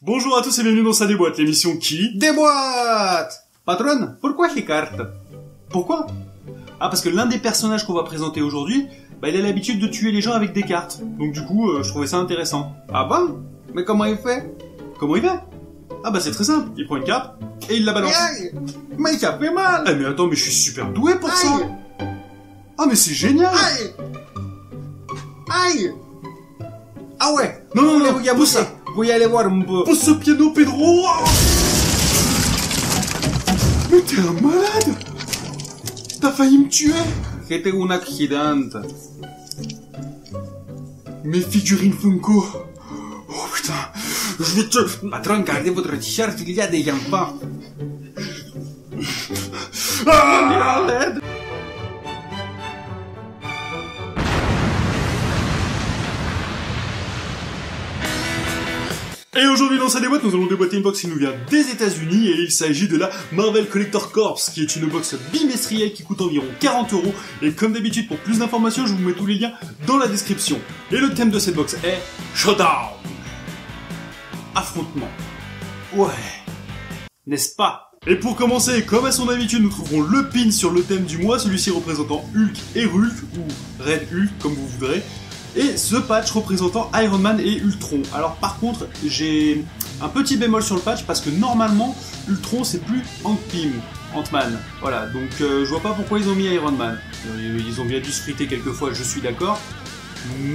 Bonjour à tous et bienvenue dans Ça déboîte, l'émission qui... Déboîte! Patronne, pourquoi ces cartes? Pourquoi? Ah, parce que l'un des personnages qu'on va présenter aujourd'hui, il a l'habitude de tuer les gens avec des cartes. Donc du coup, je trouvais ça intéressant. Ah bon? Mais comment il fait? Comment il fait? Ah bah c'est très simple, il prend une carte et il la balance. Aïe! Mais ça fait mal! Ah mais attends, mais je suis super doué pour ça! Aïe! Ah mais c'est génial! Aïe! Aïe! Ah ouais! Non, Vous y pousse ça! Vous y allez voir un peu. Pousse ce piano, Pedro! Mais t'es un malade! T'as failli me tuer! C'était un accident. Mes figurines Funko! Oh putain! Je vais te... Patron, gardez votre t-shirt, il y a des enfants. Ah! Et aujourd'hui dans sa déboîte, nous allons déboîter une box qui nous vient des États-Unis et il s'agit de la Marvel Collector Corps, qui est une box bimestrielle qui coûte environ 40 €. Et comme d'habitude, pour plus d'informations, je vous mets tous les liens dans la description. Et le thème de cette box est Showdown. Affrontement. Ouais. N'est-ce pas? Et pour commencer, comme à son habitude, nous trouverons le pin sur le thème du mois, celui-ci représentant Hulk et Rulk, ou Red Hulk, comme vous voudrez. Et ce patch représentant Iron Man et Ultron. Alors par contre, j'ai un petit bémol sur le patch parce que normalement, Ultron c'est plus Hank Pym, Ant-Man. Voilà, donc je vois pas pourquoi ils ont mis Iron Man. Ils ont bien dû se friter quelquefois, je suis d'accord,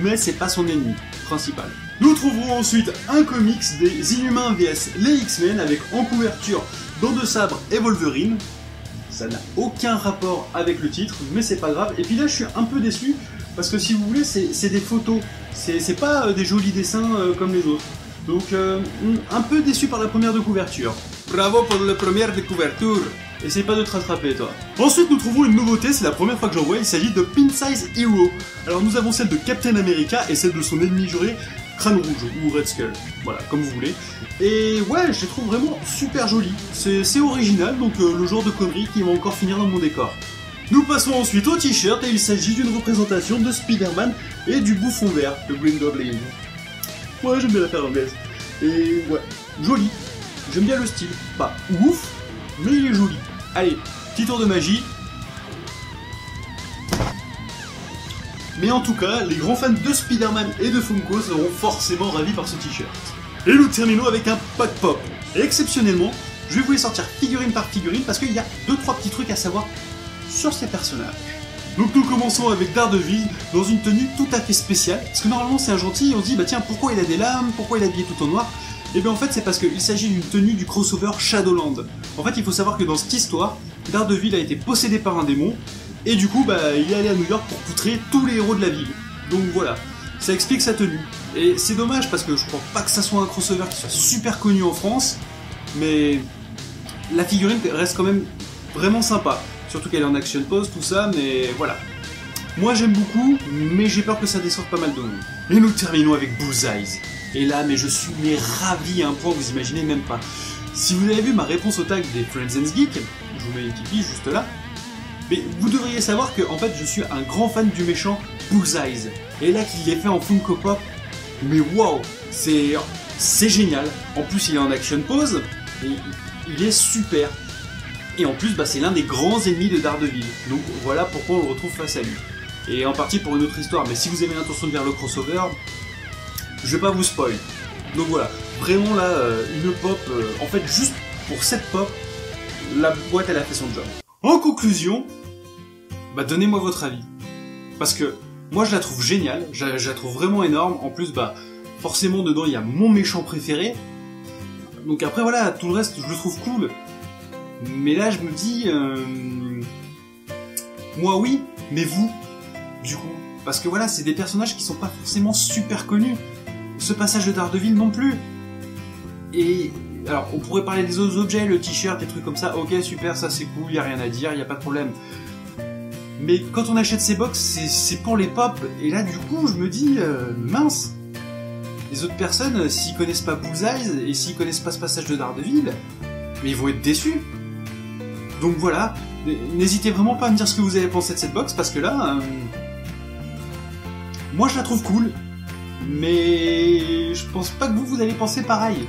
mais c'est pas son ennemi principal. Nous trouverons ensuite un comics des Inhumains vs les X-Men avec en couverture Dents de Sabre et Wolverine. Ça n'a aucun rapport avec le titre, mais c'est pas grave. Et puis là, je suis un peu déçu. Parce que si vous voulez, c'est des photos, c'est pas des jolis dessins comme les autres. Donc un peu déçu par la première de couverture. Bravo pour la première de couverture. Essaye pas de te rattraper toi. Ensuite nous trouvons une nouveauté, c'est la première fois que j'en vois, il s'agit de Pin Size Hero. Alors nous avons celle de Captain America et celle de son ennemi juré, Crâne Rouge ou Red Skull. Voilà, comme vous voulez. Et ouais, je les trouve vraiment super jolis. C'est original, donc le genre de conneries qui va encore finir dans mon décor. Nous passons ensuite au t-shirt et il s'agit d'une représentation de Spider-Man et du Bouffon Vert, le Green Goblin. Ouais, j'aime bien la faire anglaise. Et ouais, joli. J'aime bien le style. Pas ouf, mais il est joli. Allez, petit tour de magie. Mais en tout cas, les grands fans de Spider-Man et de Funko seront forcément ravis par ce t-shirt. Et nous terminons avec un pack pop. Et exceptionnellement, je vais vous les sortir figurine par figurine parce qu'il y a 2-3 petits trucs à savoir sur ces personnages. Donc nous commençons avec Daredevil dans une tenue tout à fait spéciale, parce que normalement c'est un gentil et on se dit bah tiens pourquoi il a des lames, pourquoi il est habillé tout en noir. Et bien en fait c'est parce qu'il s'agit d'une tenue du crossover Shadowland. En fait il faut savoir que dans cette histoire, Daredevil a été possédé par un démon, et du coup il est allé à New York pour poutrer tous les héros de la ville. Donc voilà, ça explique sa tenue. Et c'est dommage parce que je crois pas que ça soit un crossover qui soit super connu en France, mais la figurine reste quand même vraiment sympa. Surtout qu'elle est en action pose, tout ça, mais voilà. Moi j'aime beaucoup, mais j'ai peur que ça déçoive pas mal de monde. Et nous terminons avec Bullseye. Et là, mais je suis ravi à un point que vous imaginez même pas. Si vous avez vu ma réponse au tag des Friends and Geek, je vous mets une petite fiche juste là, mais vous devriez savoir que en fait je suis un grand fan du méchant Bullseye. Et là qu'il l'ait fait en Funko Pop, mais waouh, c'est génial. En plus il est en action pose, et il est super. Et en plus, c'est l'un des grands ennemis de Daredevil. Donc voilà pourquoi on le retrouve face à lui. Et en partie pour une autre histoire, mais si vous avez l'intention de faire le crossover, je vais pas vous spoil. Donc voilà, vraiment là, une pop, en fait juste pour cette pop, la boîte elle a fait son job. En conclusion, donnez-moi votre avis. Parce que moi je la trouve géniale, je la trouve vraiment énorme. En plus, forcément dedans il y a mon méchant préféré. Donc après voilà, tout le reste je le trouve cool. Mais là, je me dis... moi, oui, mais vous, du coup. Parce que voilà, c'est des personnages qui sont pas forcément super connus. Ce passage de Daredevil non plus. Et... alors, on pourrait parler des autres objets, le t-shirt, des trucs comme ça. Ok, super, ça c'est cool, y a rien à dire, y a pas de problème. Mais quand on achète ces box, c'est pour les pop. Et là, du coup, je me dis... mince. Les autres personnes, s'ils connaissent pas Bullseye, et s'ils connaissent pas ce passage de Daredevil, mais ils vont être déçus. Donc voilà, n'hésitez vraiment pas à me dire ce que vous avez pensé de cette box, parce que là, moi je la trouve cool, mais je pense pas que vous allez penser pareil.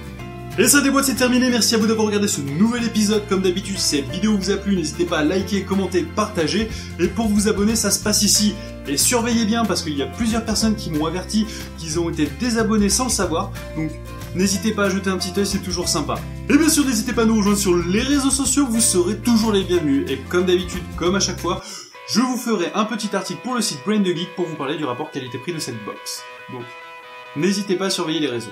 Et ça déboîte, c'est terminé, merci à vous d'avoir regardé ce nouvel épisode. Comme d'habitude, si cette vidéo vous a plu, n'hésitez pas à liker, commenter, partager. Et pour vous abonner, ça se passe ici. Et surveillez bien, parce qu'il y a plusieurs personnes qui m'ont averti qu'ils ont été désabonnés sans le savoir. Donc n'hésitez pas à jeter un petit œil, c'est toujours sympa. Et bien sûr, n'hésitez pas à nous rejoindre sur les réseaux sociaux, vous serez toujours les bienvenus. Et comme d'habitude, comme à chaque fois, je vous ferai un petit article pour le site Brain the Geek pour vous parler du rapport qualité-prix de cette box. Donc n'hésitez pas à surveiller les réseaux.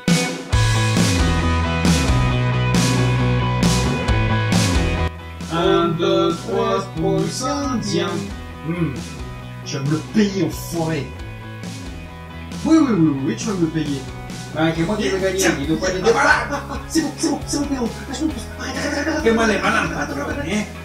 1, 2, 3, pouces indiens. Tu vas me le payer, enfoiré. Oui, tu vas me le payer. Ah, que moi tu veux gagner, il doit pas les C'est bon, Pedro. Lâche-moi. Que mal est malin, patron, hein.